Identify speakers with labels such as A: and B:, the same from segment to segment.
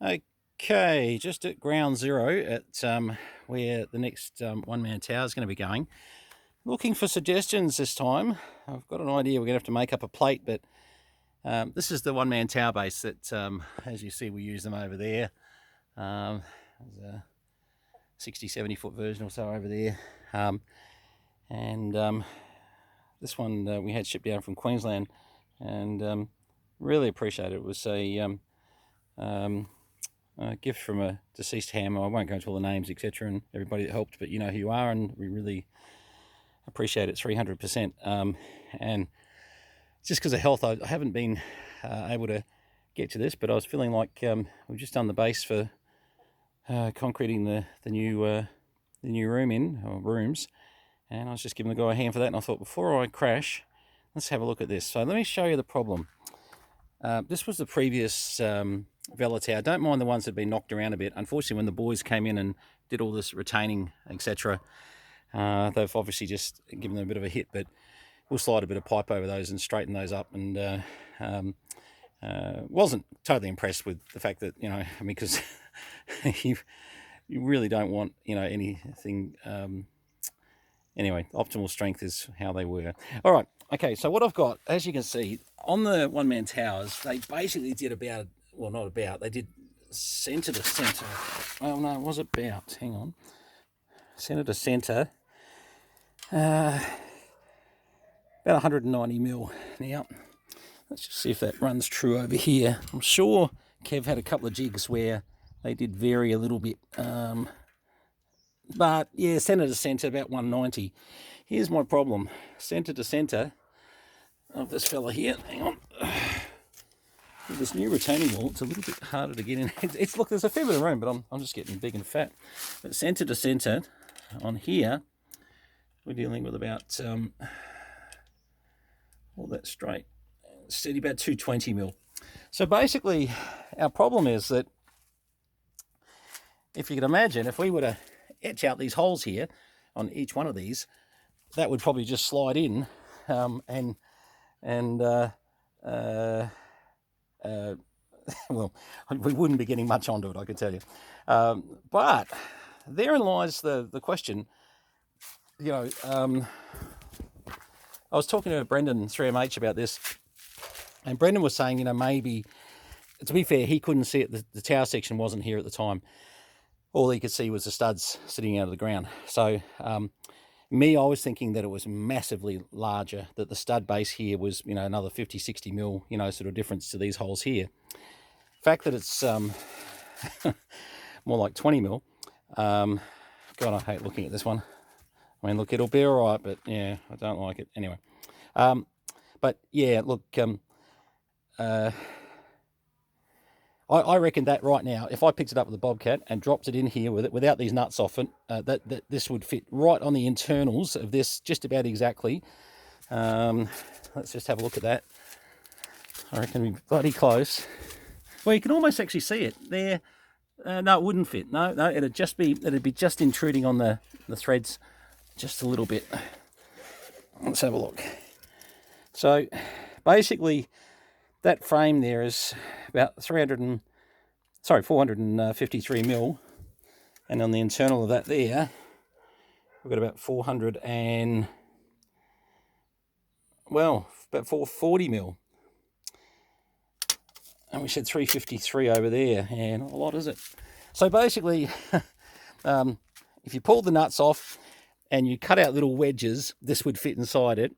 A: Okay, just at ground zero at where the next one-man tower is going to be going. Looking for suggestions this time. I've got an idea we're going to have to make up a plate, but this is the one-man tower base that, as you see, we use them over there. There's a 60, 70-foot version or so over there. This one we had shipped down from Queensland, and really appreciate it. It was a gift from a deceased hammer. I won't go into all the names, etc., and everybody that helped, but you know who you are, and we really appreciate it 300%. And just because of health, I haven't been able to get to this, but I was feeling like we've just done the base for concreting the new rooms, and I was just giving the guy a hand for that, and I thought before I crash, let's have a look at this. So let me show you the problem. This was the previous Vela tower. Don't mind the ones that have been knocked around a bit. Unfortunately, when the boys came in and did all this retaining, etc., they've obviously just given them a bit of a hit, but we'll slide a bit of pipe over those and straighten those up. And wasn't totally impressed with the fact that, because you really don't want, anything. Anyway, optimal strength is how they were. All right, okay, so what I've got, as you can see, on the one-man towers, they basically did they did centre to centre. Well, no, it was about, hang on. Centre to centre, about 190 mil. Now, let's just see if that runs true over here. I'm sure Kev had a couple of jigs where they did vary a little bit. But yeah, centre to centre, about 190. Here's my problem. Centre to centre of this fella here. Hang on. With this new retaining wall, it's a little bit harder to get in. Look, there's a fair bit of room, but I'm just getting big and fat. But centre to centre on here, we're dealing with about all that straight, steady, about 220 mil. So basically, our problem is that if you can imagine, if we were to etch out these holes here on each one of these, that would probably just slide in, well, we wouldn't be getting much onto it, I can tell you. But therein lies the question. I was talking to Brenton 3MH about this, and Brenton was saying, maybe, to be fair, he couldn't see it. The tower section wasn't here at the time. All he could see was the studs sitting out of the ground. So I was thinking that it was massively larger, that the stud base here was, another 50, 60 mil, sort of difference to these holes here. The fact that it's more like 20 mil, God, I hate looking at this one. I mean, look, it'll be all right, but yeah, I don't like it. Anyway, but yeah, look, I reckon that right now, if I picked it up with a bobcat and dropped it in here with it without these nuts off it, that this would fit right on the internals of this, just about exactly. Let's just have a look at that. I reckon it'd be bloody close. Well, you can almost actually see it there. No, it wouldn't fit. No, it'd be just intruding on the threads just a little bit. Let's have a look. So basically, that frame there is about 453 mil, and on the internal of that there, we've got about 440 mil. And we said 353 over there, and not a lot, is it? So basically, if you pulled the nuts off and you cut out little wedges, this would fit inside it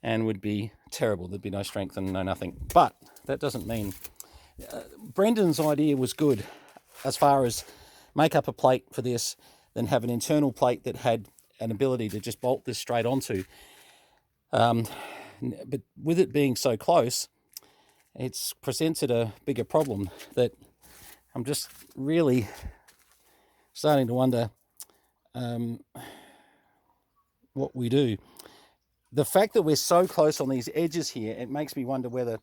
A: and would be terrible. There'd be no strength and no nothing. But that doesn't mean... Brendan's idea was good as far as make up a plate for this, then have an internal plate that had an ability to just bolt this straight onto. But with it being so close, it's presented a bigger problem that I'm just really starting to wonder what we do. The fact that we're so close on these edges here, it makes me wonder whether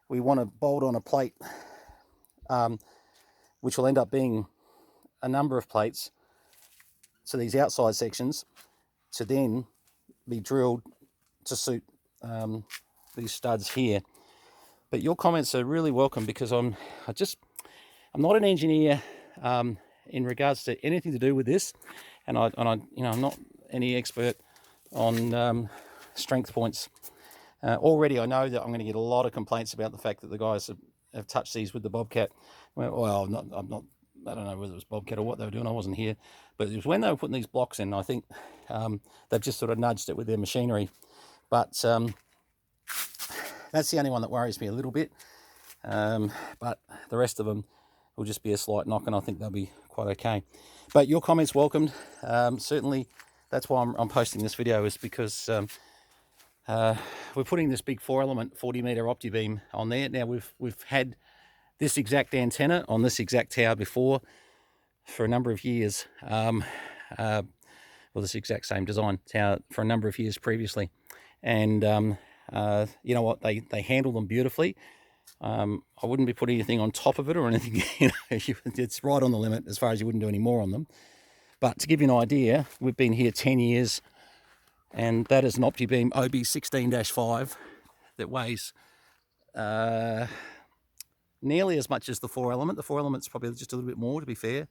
A: we want to bolt on a plate, which will end up being a number of plates, so these outside sections, to then be drilled to suit these studs here. But your comments are really welcome, because I'm not an engineer in regards to anything to do with this, and I I'm not any expert on strength points. Already I know that I'm going to get a lot of complaints about the fact that the guys have touched these with the Bobcat. Well, I don't know whether it was Bobcat or what they were doing. I wasn't here, but it was when they were putting these blocks in. I think they've just sort of nudged it with their machinery. But that's the only one that worries me a little bit. But the rest of them will just be a slight knock, and I think they'll be quite okay. But your comments welcomed. Certainly, that's why I'm posting this video, is because we're putting this big 4-element 40-meter opti-beam on there. Now we've had this exact antenna on this exact tower before for a number of years. Well, this exact same design tower for a number of years previously, and you know what, they handle them beautifully. I wouldn't be putting anything on top of it or anything. It's right on the limit as far as you wouldn't do any more on them. But to give you an idea, we've been here 10 years, and that is an OptiBeam OB16-5 that weighs nearly as much as the 4-element. The 4-element's probably just a little bit more, to be fair.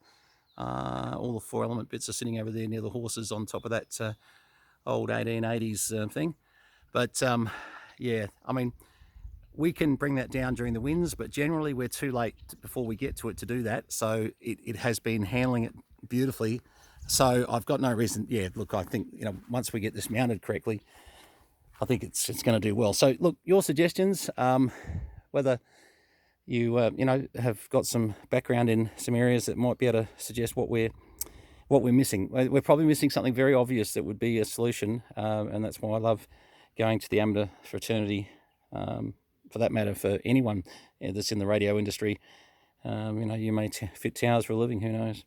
A: All the 4-element bits are sitting over there near the horses on top of that old 1880s thing. But yeah, I mean, we can bring that down during the winds, but generally we're too late before we get to it to do that. So it has been handling it beautifully. So I've got no reason. Yeah, look, I think, you know, once we get this mounted correctly, I think it's going to do well. So look, your suggestions, whether you you know, have got some background in some areas that might be able to suggest what we're missing. We're probably missing something very obvious that would be a solution, and that's why I love going to the amateur fraternity. For that matter, for anyone that's in the radio industry, you know, you may fit towers for a living, who knows?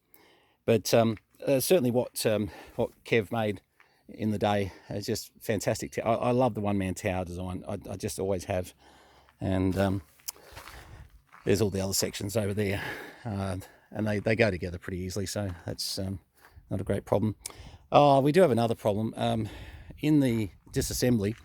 A: But certainly what Kev made in the day is just fantastic. I love the one-man tower design. I just always have. And there's all the other sections over there, and they go together pretty easily, so that's not a great problem. Oh, we do have another problem. In the disassembly,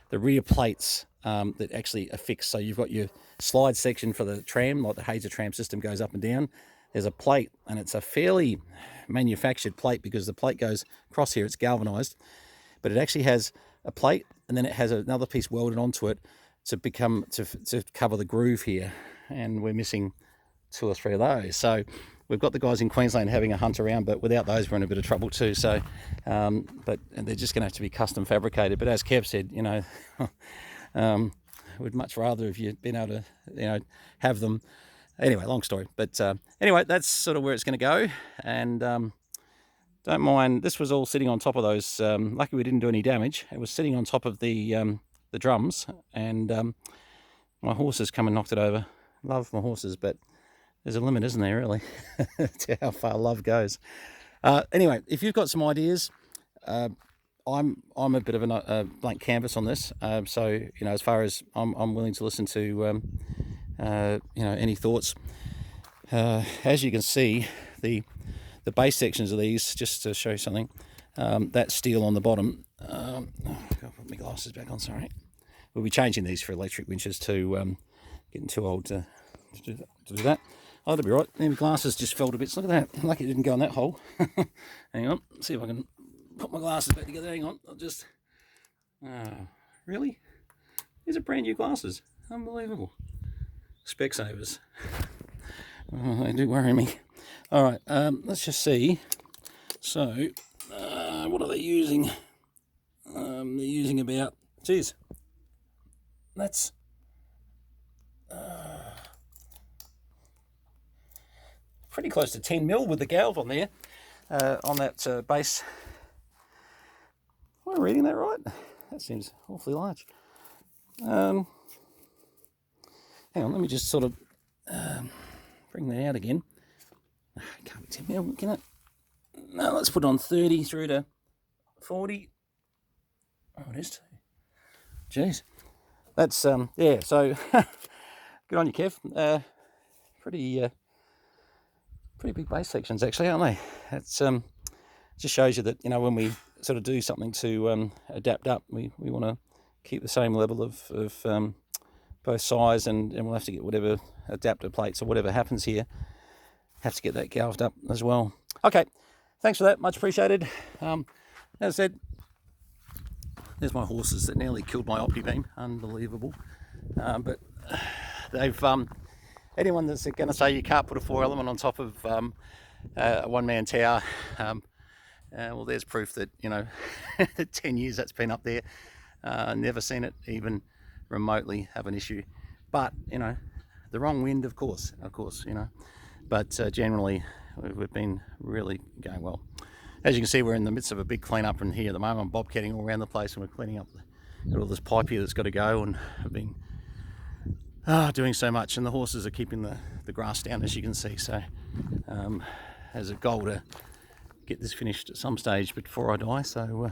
A: the rear plates that actually are fixed. So you've got your slide section for the tram, like the Hazer tram system goes up and down. There's a plate, and it's a fairly manufactured plate because the plate goes across here, it's galvanized, but it actually has a plate, and then it has another piece welded onto it to cover the groove here, and we're missing 2 or 3 of those. So we've got the guys in Queensland having a hunt around, but without those we're in a bit of trouble too. So and they're just going to have to be custom fabricated. But as Kev said, you know, would much rather if you'd been able to, you know, have them. Anyway, long story. But anyway, that's sort of where it's going to go. And don't mind, this was all sitting on top of those. Lucky we didn't do any damage. It was sitting on top of the drums, and my horses come and knocked it over. Love my horses, but there's a limit, isn't there, really, to how far love goes. Anyway, if you've got some ideas, I'm a bit of a blank canvas on this. So, you know, as far as I'm willing to listen to, you know, any thoughts. As you can see, the base sections of these, just to show you something, that steel on the bottom. I've got to put my glasses back on. Sorry. We'll be changing these for electric winches too. Getting too old to do that. Oh, that'll be right. My glasses just fell to bits. Look at that. Lucky it didn't go in that hole. Hang on. See if I can put my glasses back together. Hang on. I'll just... really? These are brand new glasses. Unbelievable. Specsavers. Oh, they do worry me. All right. Let's just see. So, what are they using? They're using about... Geez. That's... pretty close to 10 mil with the galv on there, on that base. Am I reading that right? That seems awfully large. Hang on, let me just sort of bring that out again. It can't be 10 mil, can it? No, let's put on 30 through to 40. Oh, it is 2. Jeez. That's, yeah, so good on you, Kev. Pretty big base sections, actually, aren't they? It's just shows you that, you know, when we sort of do something to adapt up, we want to keep the same level of both size, and we'll have to get whatever adapter plates or whatever happens here. have to get that galved up as well. Okay, thanks for that, much appreciated. As I said, there's my horses that nearly killed my opti beam, unbelievable. But they've anyone that's going to say you can't put a 4-element on top of a one-man tower, well, there's proof that, you know, 10 years that's been up there, never seen it even remotely have an issue. But, you know, the wrong wind, of course, you know, but generally we've been really going well. As you can see, we're in the midst of a big cleanup in here at the moment. I'm bobcatting all around the place, and we're cleaning up. Got all this pipe here that's got to go, and I've been doing so much, and the horses are keeping the grass down, as you can see. So as a goal to get this finished at some stage before I die, so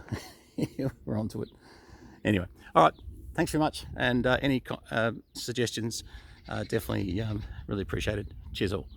A: we're on to it. Anyway, all right, thanks very much, and any suggestions, definitely really appreciated. Cheers all.